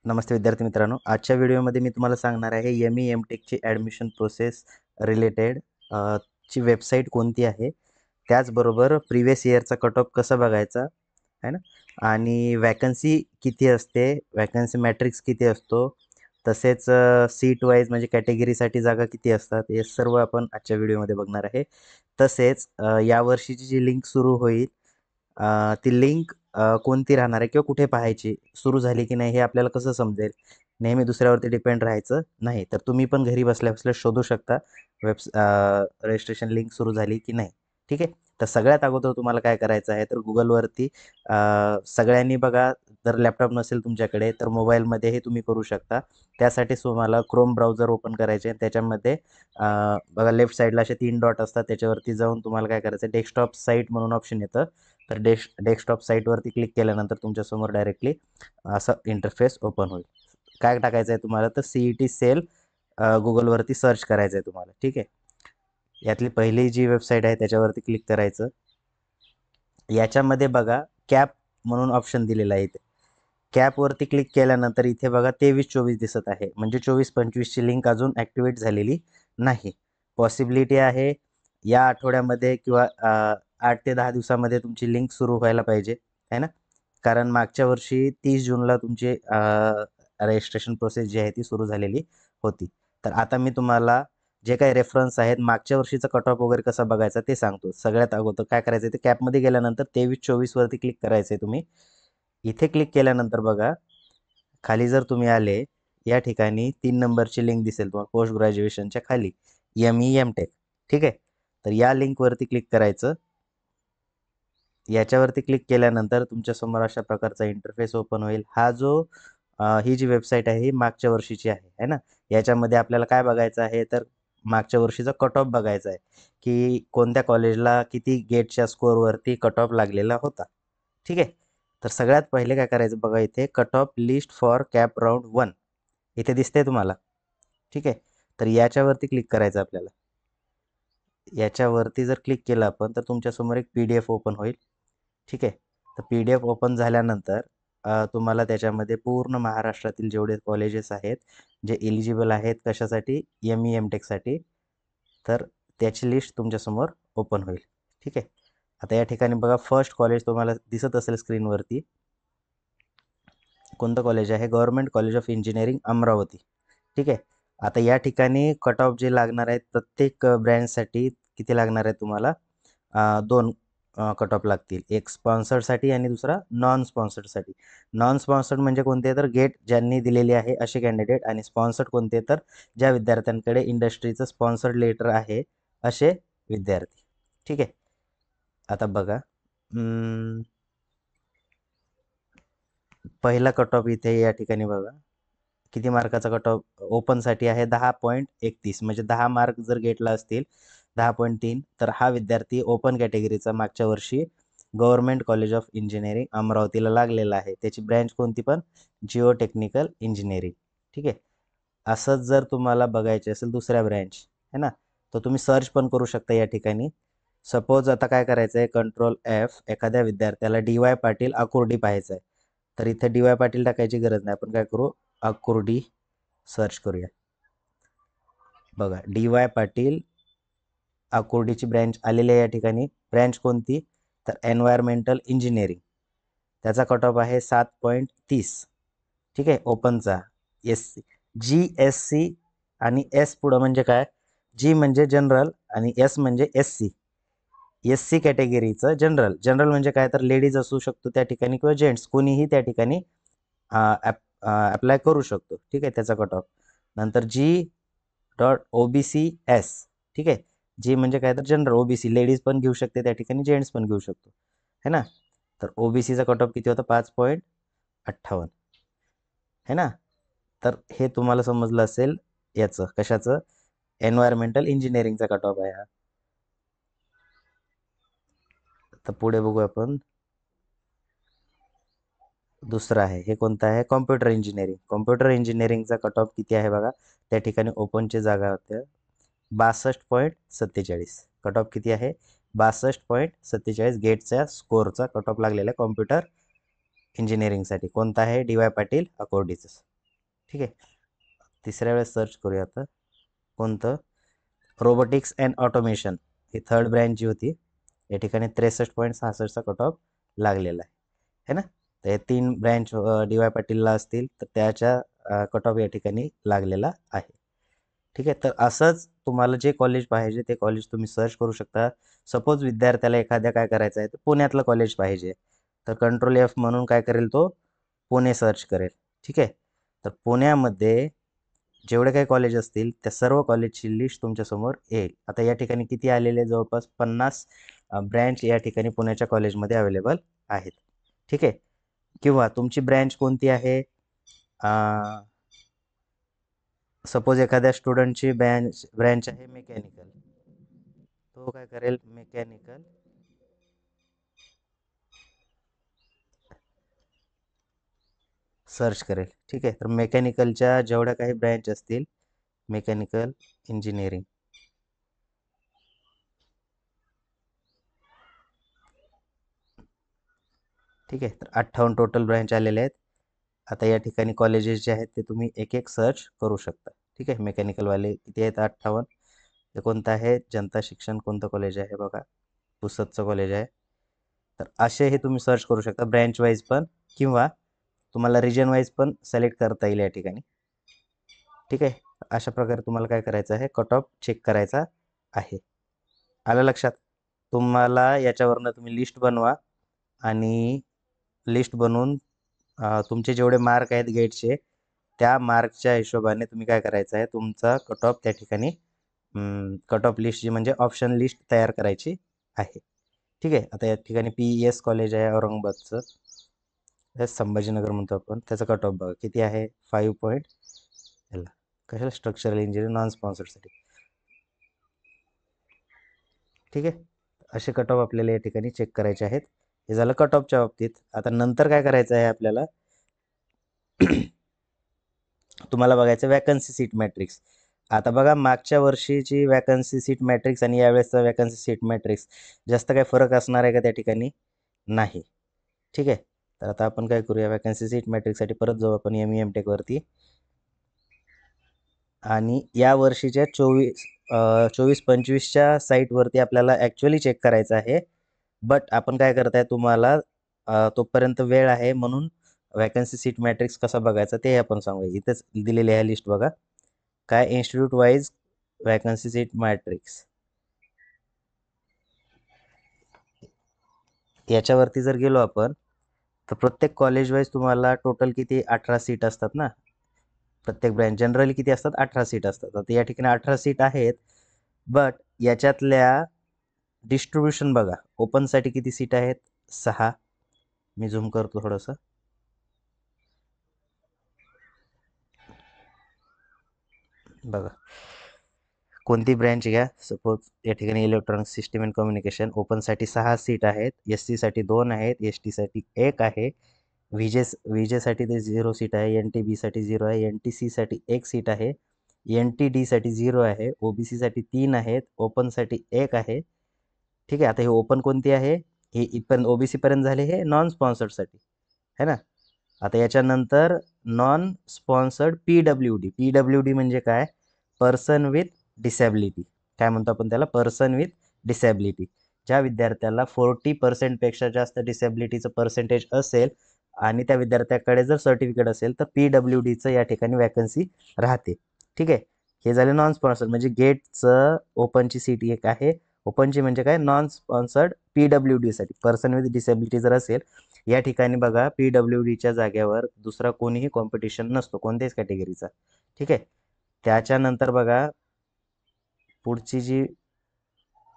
नमस्ते विद्यार्थी मित्रांनो, आजच्या व्हिडिओमध्ये मी तुम्हाला सांगणार आहे एम.टेकची ॲडमिशन प्रोसेस रिलेटेड ची वेबसाईट कोणती आहे, त्याचबरोबर प्रिव्हियस इयरचा कट ऑफ कसा बघायचा आहे ना, आणि वॅकन्सी किती असते, वॅकन्सी मॅट्रिक्स किती असतो, तसेच सीट वाईज म्हणजे कॅटेगरीसाठी जागा किती असतात, हे सर्व आपण आजच्या व्हिडिओमध्ये बघणार आहे. तसेच यावर्षीची जी लिंक सुरू होईल, ती लिंक कोणती राहणार आहे किंवा कुठे पाहायची, सुरू झाली की नाही हे आपल्याला कसं समजेल. नेहमी दुसऱ्यावरती डिपेंड राहायचं नाही, तर तुम्ही पण घरी बसल्या बसल्या शोधू शकता रजिस्ट्रेशन लिंक सुरू झाली की नाही. ठीक आहे. तर सगळ्यात अगोदर तुम्हाला काय करायचं आहे, तर गुगलवरती सगळ्यांनी बघा, जर लॅपटॉप नसेल तुमच्याकडे तर मोबाईलमध्येही तुम्ही करू शकता. त्यासाठी तुम्हाला क्रोम ब्राउझर ओपन करायचे आहे. त्याच्यामध्ये बघा, लेफ्ट साईडला असे 3 डॉट असतात, त्याच्यावरती जाऊन तुम्हाला काय करायचं, डेस्कटॉप साईट म्हणून ऑप्शन येतं. तर डेस्कटॉप साईटवरती क्लिक केल्यानंतर तुमच्यासमोर डायरेक्टली असं इंटरफेस ओपन होईल. काय टाकायचं आहे तुम्हाला, तर CET सेल गुगलवरती सर्च करायचं आहे तुम्हाला. ठीक आहे. यातली पहिली जी वेबसाईट आहे त्याच्यावरती क्लिक करायचं. याच्यामध्ये बघा, कॅप म्हणून ऑप्शन दिलेला आहे इथे. कॅपवरती क्लिक केल्यानंतर इथे बघा 23-24 दिसत आहे, म्हणजे 24-25ची लिंक अजून ॲक्टिवेट झालेली नाही. पॉसिबिलिटी आहे या आठवड्यामध्ये किंवा 8 ते 10 दिवसामध्ये तुमची लिंक सुरू व्हायला पाहिजे, आहे ना. कारण मागच्या वर्षी 30 जूनला तुमची रजिस्ट्रेशन प्रोसेस जी आहे ती सुरू झालेली होती. तर आता मी तुम्हाला जे काही रेफरन्स आहेत, मागच्या वर्षीचा कट ऑफ वगैरे कसा बघायचा ते सांगतो. सगळ्यात अगोदर काय करायचं, ते कॅपमध्ये गेल्यानंतर 23-24 वरती क्लिक करायचं आहे तुम्ही. इथे क्लिक केल्यानंतर बघा, खाली जर तुम्ही आले, या ठिकाणी 3 नंबरची लिंक दिसेल तुम्हाला पोस्ट ग्रॅज्युएशनच्या खाली, एम.टेक. ठीक आहे. तर या लिंकवरती क्लिक करायचं. याच्यावरती क्लिक केल्यानंतर तुमच्यासमोर अशा प्रकारचा इंटरफेस ओपन होईल. ही जी वेबसाईट आहे ही मागच्या वर्षीची आहे ना. याच्यामध्ये आपल्याला काय बघायचं आहे, तर मागच्या वर्षीचा कट ऑफ बघायचा आहे, की कोणत्या कॉलेजला किती गेटच्या स्कोअरवरती कट ऑफ लागलेला होता. ठीक आहे. तर सगळ्यात पहिले काय करायचं बघा, इथे cut off list for cap round 1 इथे दिसते तुम्हाला. ठीक आहे. तर याच्यावरती क्लिक करायचं आपल्याला. याच्यावरती जर क्लिक केलं आपण, तर तुमच्यासमोर एक PDF ओपन होईल. ठीक आहे. तर PDF ओपन झाल्यानंतर तुम्हाला त्याच्यामध्ये पूर्ण महाराष्ट्रातील जेवढे कॉलेजेस आहेत, जे एलिजिबल आहेत कशासाठी, एम.टेकसाठी, तर त्याची लिस्ट तुमच्यासमोर ओपन होईल. ठीक आहे. आता या ठिकाणी बघा, फर्स्ट कॉलेज तुम्हाला दिसत असेल स्क्रीनवरती. कोणतं कॉलेज आहे, government college of engineering Amravati. ठीक आहे. आता या ठिकाणी कट ऑफ जे लागणार आहेत, प्रत्येक ब्रँचसाठी किती लागणार आहे तुम्हाला, 2 कट ऑफ लागतील. एक स्पॉन्सर्डसाठी आणि दुसरा नॉन स्पॉन्सर्डसाठी. नॉन स्पॉन्सर्ड म्हणजे कोणते, तर गेट ज्यांनी दिलेली आहे असे कॅन्डिडेट, आणि स्पॉन्सर्ड कोणते, तर ज्या विद्यार्थ्यांकडे इंडस्ट्रीचं स्पॉन्सर्ड लेटर आहे असे विद्यार्थी. ठीक आहे. आता बघा, पहिला कट ऑफ इथे या ठिकाणी बघा, किती मार्काचा कट ऑफ ओपनसाठी आहे, 10.31, म्हणजे 10 मार्क जर गेटला असतील, 10.3, तर हा विद्यार्थी ओपन कॅटेगरीचा मागच्या वर्षी गव्हर्नमेंट कॉलेज ऑफ इंजिनिअरिंग अमरावतीला लागलेला आहे. त्याची ब्रँच कोणती, पण जिओ टेक्निकल इंजिनिअरिंग. ठीक आहे. असंच जर तुम्हाला बघायचे असेल दुसऱ्या ब्रँच, है ना, तर तुम्ही सर्च पण करू शकता या ठिकाणी. सपोज आता काय करायचं आहे, Ctrl+F, एखाद्या विद्यार्थ्याला DY पाटील आकुर्डी पाहायचं आहे, तर इथे DY पाटील टाकायची गरज नाही. आपण काय करू, आकुर्डी सर्च करूया. बघा, DY पाटील आकुर्डीची ब्रँच आलेली आहे या ठिकाणी. ब्रँच कोणती, तर एन्व्हायरमेंटल इंजिनिअरिंग. त्याचा कट ऑफ आहे 7.30. ठीक आहे. ओपनचा SC, GSC आणि S पुढं म्हणजे काय, G म्हणजे जनरल आणि S म्हणजे SC. SC कॅटेगरीचं जनरल. जनरल म्हणजे काय, तर लेडीज असू शकतो त्या ठिकाणी किंवा जेंट्स, कोणीही त्या ठिकाणी अप्लाय करू शकतो. ठीक आहे. त्याचा कट ऑफ. नंतर G.OBC.S. ठीक आहे. जी म्हणजे काय, तर जनरल, OBC, लेडीज पण घेऊ शकते त्या ठिकाणी, जेंट्स पण घेऊ शकतो, है ना. तर OBCचा कट ऑफ किती होता, 5.58, है ना. तर हे तुम्हाला समजलं असेल याचं, कशाचं, एन्व्हायरमेंटल इंजिनिअरिंगचा कट ऑफ आहे हा. तर पुढे बघू आपण, दुसरं आहे, हे कोणतं आहे, कॉम्प्युटर इंजिनिअरिंग. कॉम्प्युटर इंजिनिअरिंगचा कट ऑफ किती आहे बघा, त्या ठिकाणी ओपनची जागा होत्या 62.47. कट ऑफ किती आहे, 62.47 गेटच्या स्कोअरचा कट ऑफ लागलेला आहे कॉम्प्युटर इंजिनिअरिंगसाठी. कोणता आहे, DY पाटील आकुर्डीचं. ठीक आहे, तिसऱ्या वेळेस सर्च करूया आता. कोणतं? रोबोटिक्स अँड ऑटोमेशन, ही थर्ड ब्रँच जी होती, या ठिकाणी 63.66चा कट ऑफ लागलेला आहे ना. तर हे 3 ब्रँच डी वाय पाटीलला असतील तर त्याच्या कट ऑफ या ठिकाणी लागलेला आहे. ठीक आहे, तर असंच तुम्हाला जे कॉलेज पाहिजे ते कॉलेज तुम्ही सर्च करू शकता. सपोज विद्यार्थ्याला एखाद्या काय करायचं आहे तर पुण्यातलं कॉलेज पाहिजे, तर कंट्रोल F म्हणून काय करेल तो, पुणे सर्च करेल. ठीक आहे, तर पुण्यामध्ये जेवढे काही कॉलेज असतील त्या सर्व कॉलेजची लिस्ट तुमच्यासमोर येईल. आता या ठिकाणी किती आलेले, जवळपास 50 ब्रँच या ठिकाणी पुण्याच्या कॉलेजमध्ये अवेलेबल आहेत. ठीक आहे, किंवा तुमची ब्रँच कोणती आहे, सपोज एखाद्या स्टुडंटची ब्रँच आहे मेकॅनिकल, तो काय करेल, मेकॅनिकल सर्च करेल. ठीक आहे, तर मेकॅनिकलच्या जेवढ्या काही ब्रँच असतील, मेकॅनिकल इंजिनिअरिंग, ठीक आहे, तर 58 टोटल ब्रँच आलेले आहेत. आता या ठिकाणी कॉलेजेस जे आहेत ते तुम्ही एक एक सर्च करू शकता. ठीक आहे, मेकॅनिकलवाले किती आहेत, 58. ते कोणतं आहे, जनता शिक्षण कोणतं कॉलेज आहे बघा, पुसदचं कॉलेज आहे. तर असे हे तुम्ही सर्च करू शकता ब्रँच वाईज पण, किंवा तुम्हाला रिजन वाईज पण सिलेक्ट करता येईल या ठिकाणी. ठीक आहे, अशा प्रकारे तुम्हाला काय करायचं आहे, कट ऑफ चेक करायचा आहे. आलं लक्षात? तुम्हाला याच्यावरनं तुम्ही लिस्ट बनवा आणि लिस्ट बनवून तुमचे जेवढे मार्क आहेत गेटचे, त्या मार्कच्या हिशोबाने तुम्ही काय करायचं आहे, तुमचा कट ऑफ त्या ठिकाणी कट ऑफ लिस्ट जी म्हणजे ऑप्शन लिस्ट तयार करायची आहे. ठीक आहे, आता या ठिकाणी PES कॉलेज आहे औरंगाबादचं, संभाजीनगर म्हणतो आपण, त्याचा कट ऑफ बघा किती आहे, 5 पॉईंट, याला कशाला, स्ट्रक्चरल इंजिनिअरिंग नॉन स्पॉन्सर्डसाठी. ठीक आहे, असे कट ऑफ आपल्याला या ठिकाणी चेक करायचे आहेत. हे झालं कट ऑफच्या बाबतीत. आता नंतर काय करायचं आहे आपल्याला, तुम्हाला बघायचं वॅकन्सी सीट मॅट्रिक्स. आता बघा, मागच्या वर्षीची वॅकन्सी सीट मॅट्रिक्स आणि यावेळेसचा वॅकन्सी सीट मॅट्रिक्स जास्त काही फरक असणार आहे का त्या ठिकाणी? नाही. ठीक आहे, तर आता आपण काय करूया, वॅकन्सी सीट मॅट्रिक्ससाठी परत जाऊ आपण MEM टेकवरती, आणि या वर्षीच्या 24-25च्या साईटवरती आपल्याला ॲक्च्युअली चेक करायचं आहे. बट आपण काय करताय, तुम्हाला तोपर्यंत वेळ आहे म्हणून वॅकन्सी सीट मॅट्रिक्स कसा बघायचा ते आपण सांगूया. इथेच दिलेली आहे लिस्ट बघा, काय institute wise vacancy seat matrix. याच्यावरती जर गेलो आपण, तर प्रत्येक कॉलेज वाईज तुम्हाला टोटल किती, 18 सीट असतात ना. प्रत्येक ब्रँच जनरली किती असतात, 18 सीट असतात. आता या ठिकाणी 18 सीट आहेत, बट याच्यातल्या डिस्ट्रीब्युशन बघा, ओपनसाठी किती सीट आहेत, 6. मी झूम करतो थोडंसं. बघा, कोणती ब्रँच घ्या, सपोज या ठिकाणी इलेक्ट्रॉनिक सिस्टम अँड कम्युनिकेशन, ओपनसाठी 6 सीट आहेत, SC साठी 2 आहेत, ST साठी 1 आहे, VJ साठी ते 0 सीट आहे, NTB साठी 0 आहे, NTC साठी 1 सीट आहे, NTD साठी 0 आहे, OBC साठी 3 आहेत, ओपनसाठी 1 आहे. ठीक आहे, आता हे ओपन कोणती आहे, हे इथपर्यंत OBC पर्यंत झाले, हे नॉन स्पॉन्सर्डसाठी है ना. आता याच्यानंतर नॉन स्पॉन्सर्ड PWD म्हणजे काय, पर्सन विथ डिसॅबिलिटी. काय म्हणतो आपण त्याला, पर्सन विथ डिसॅबिलिटी. ज्या विद्यार्थ्याला 40% जास्त डिसॅबिलिटीचं पर्सेंटेज असेल आणि त्या विद्यार्थ्याकडे जर सर्टिफिकेट असेल तर PWDचं या ठिकाणी वॅकन्सी राहते. ठीक आहे, हे झाले नॉन स्पॉन्सर्ड, म्हणजे गेटचं ओपनची सीट एक आहे. ओपनची म्हणजे काय, नॉन स्पॉन्सर्ड PWDसाठी पर्सन विथ डिसॅबिलिटी जर असेल, या ठिकाणी बघा PWDच्या जागेवर दुसरा कोणीही कॉम्पिटिशन नसतो कोणत्याच कॅटेगरीचा. ठीक आहे, त्याच्यानंतर बघा पुढची जी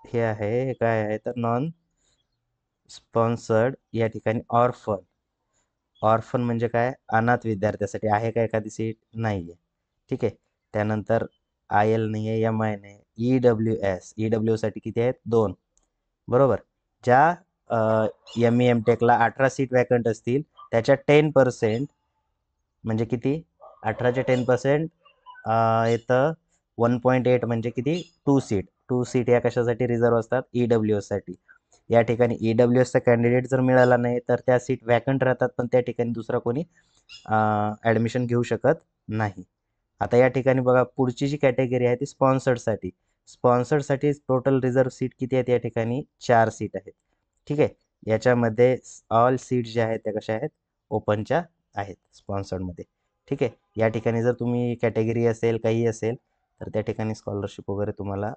हे आहे, हे काय आहे, तर नॉन स्पॉन्सर्ड या ठिकाणी ऑर्फन म्हणजे काय, अनाथ विद्यार्थ्यासाठी आहे का एखादी सीट, नाही आहे. ठीक आहे, त्यानंतर IL नाही आहे, MI नाही आहे, EWS साठी किती आहेत, 2. बरोबर. ज्या MEM टेकला 18 सीट वॅकंट असतील त्याच्या 10% म्हणजे किती, 18चे 10% येतं 1.8 म्हणजे किती, 2 सीट या कशासाठी रिझर्व असतात, EWS साठी. या ठिकाणी EWSचा कॅन्डिडेट जर मिळाला नाही तर त्या सीट वॅकंट राहतात, पण त्या ठिकाणी दुसरा कोणी ॲडमिशन घेऊ शकत नाही. आता या ठिकाणी बघा पुढची जी कॅटेगरी आहे ती स्पॉन्सर्डसाठी. स्पॉन्सर्डसाठी टोटल रिझर्व्ह सीट किती आहेत या ठिकाणी? 4 सीट आहेत. ठीक आहे. याच्यामध्ये ऑल सीट ज्या आहेत त्या कशा आहेत? ओपनच्या आहेत स्पॉन्सर्डमध्ये. ठीक आहे. या ठिकाणी जर तुम्ही कॅटेगरी असेल, काही असेल, तर त्या ठिकाणी स्कॉलरशिप वगैरे तुम्हाला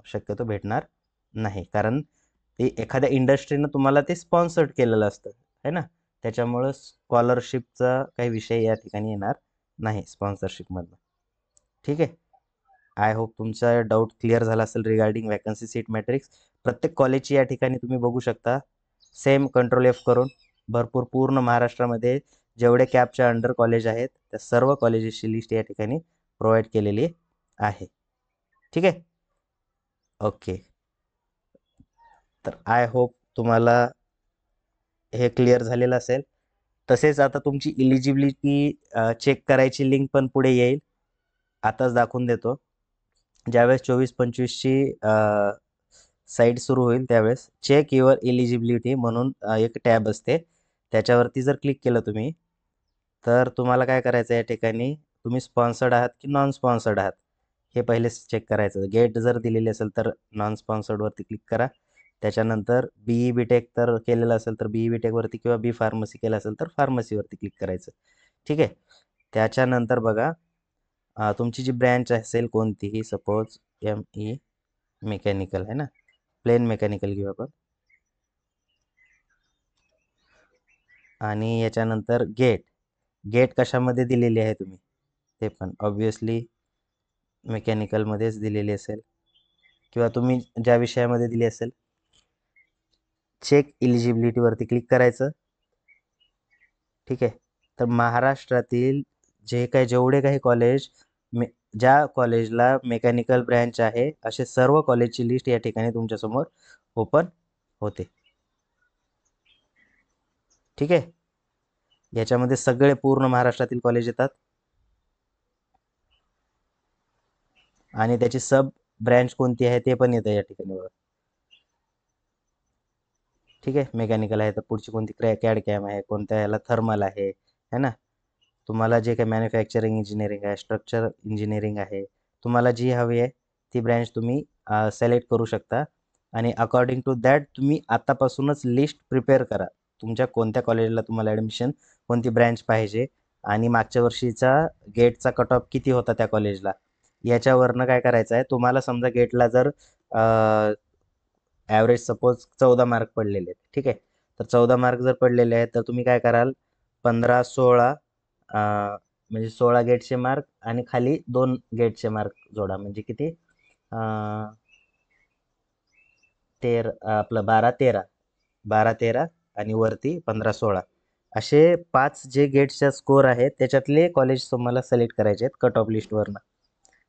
शक्यतो भेटणार नाही. कारण ते एखाद्या इंडस्ट्रीनं तुम्हाला ते स्पॉन्सर्ड केलेलं असतं, आहे ना? त्याच्यामुळं स्कॉलरशिपचा काही विषय या ठिकाणी येणार नाही स्पॉन्सरशिपमधनं. ठीक आहे. आय होप तुमचा डाऊट क्लिअर झाला असेल रिगार्डिंग वॅकन्सी सीट मॅट्रिक्स. प्रत्येक कॉलेजची या ठिकाणी तुम्ही बघू शकता सेम कंट्रोल एफ करून भरपूर पूर्ण महाराष्ट्रामध्ये जेवढे कॅपच्या अंडर कॉलेज आहेत त्या सर्व कॉलेजेसची लिस्ट या ठिकाणी प्रोव्हाइड केलेली आहे. ठीक आहे. ओके. तर आय होप तुम्हाला हे क्लिअर झालेलं असेल. तसेच आता तुमची इलिजिबिलिटी चेक करायची लिंक पण पुढे येईल. आताच दाखवून देतो. ज्यावेळेस 24-25ची साईट सुरू होईल त्यावेळेस चेक युअर इलिजिबिलिटी म्हणून एक टॅब असते. त्याच्यावरती जर क्लिक केलं तुम्ही, तर तुम्हाला काय करायचं या ठिकाणी तुम्ही स्पॉन्सर्ड आहात की नॉन स्पॉन्सर्ड आहात हे पहिले चेक करायचं. गेट जर दिलेली असेल तर नॉन स्पॉन्सर्डवरती क्लिक करा. त्याच्यानंतर बीई बी टेक तर केलेलं असेल तर बीई बी टेकवरती किंवा बी फार्मसी केलं असेल तर फार्मसीवरती क्लिक करायचं. ठीक आहे. त्याच्यानंतर बघा तुमची जी ब्रँच असेल कोणतीही, सपोज ME मेकॅनिकल आहे ना, प्लेन मेकॅनिकल घेऊ आपण. आणि याच्यानंतर गेट गेट कशामध्ये दिलेली आहे तुम्ही ते पण ऑब्वियसली मेकॅनिकलमध्येच दिलेली असेल किंवा तुम्ही ज्या विषयामध्ये दिली असेल. चेक इलिजिबिलिटीवरती क्लिक करायचं. ठीक आहे. तर महाराष्ट्रातील जेवढे काही कॉलेज ज्या कॉलेजला मेकॅनिकल ब्रँच आहे असे सर्व कॉलेजची लिस्ट या ठिकाणी तुमच्यासमोर ओपन होते. ठीक आहे. याच्यामध्ये सगळे पूर्ण महाराष्ट्रातील कॉलेज येतात आणि त्याची सब ब्रँच कोणती आहे ते पण येतं या ठिकाणी बघा. ठीक आहे. मेकॅनिकल आहे तर पुढची कोणती कॅड कॅम आहे, कोणत्या याला थर्मल आहे, है ना. तुम्हाला जे काही मॅन्युफॅक्चरिंग इंजिनिअरिंग आहे, स्ट्रक्चर इंजिनिअरिंग आहे, तुम्हाला जी हवी आहे ती ब्रँच तुम्ही सिलेक्ट करू शकता आणि अकॉर्डिंग टू दॅट तुम्ही आतापासूनच लिस्ट प्रिपेअर करा. तुमच्या कोणत्या कॉलेजला तुम्हाला ॲडमिशन, कोणती ब्रँच पाहिजे आणि मागच्या वर्षीचा गेटचा कट ऑफ किती होता त्या कॉलेजला, याच्यावरनं काय करायचं आहे तुम्हाला. समजा गेटला जर ॲव्हरेज सपोज 14 मार्क पडलेले आहेत. ठीक आहे. तर 14 मार्क जर पडलेले आहेत तर तुम्ही काय कराल, 15-16 म्हणजे 16 गेटचे मार्क आणि खाली 2 गेटचे मार्क जोडा. म्हणजे किती? 12 13 12 13 आणि वरती 15-16 असे 5 जे गेट्सच्या स्कोर आहेत त्याच्यातले कॉलेज तुम्हाला सिलेक्ट करायचे आहेत कट ऑफ लिस्टवरनं.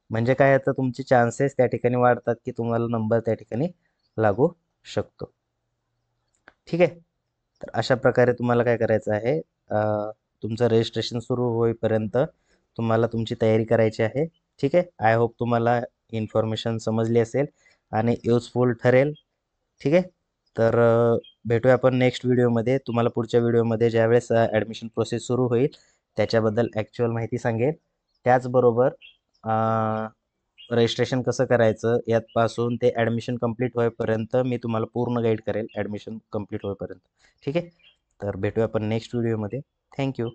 म्हणजे काय आता तुमचे चान्सेस त्या ठिकाणी वाढतात की तुम्हाला नंबर त्या ठिकाणी लागू शकतो. ठीक आहे. तर अशा प्रकारे तुम्हाला काय करायचं आहे, तुमचं रजिस्ट्रेशन सुरू होईपर्यंत तुम्हाला तुमची तयारी करायची आहे. ठीक आहे. आय होप तुम्हाला इन्फॉर्मेशन समजली असेल आणि युजफुल ठरेल. ठीक आहे. तर भेटूया आपण नेक्स्ट व्हिडिओमध्ये. तुम्हाला पुढच्या व्हिडिओमध्ये ज्यावेळेस ॲडमिशन प्रोसेस सुरू होईल त्याच्याबद्दल ॲक्च्युअल माहिती सांगेल. त्याचबरोबर रजिस्ट्रेशन कसं करायचं यापासून ते ॲडमिशन कंप्लीट होईपर्यंत मी तुम्हाला पूर्ण गाईड करेल ॲडमिशन कंप्लीट होईपर्यंत. ठीक आहे. तर भेटूया आपण नेक्स्ट व्हिडिओमध्ये. थँक्यू.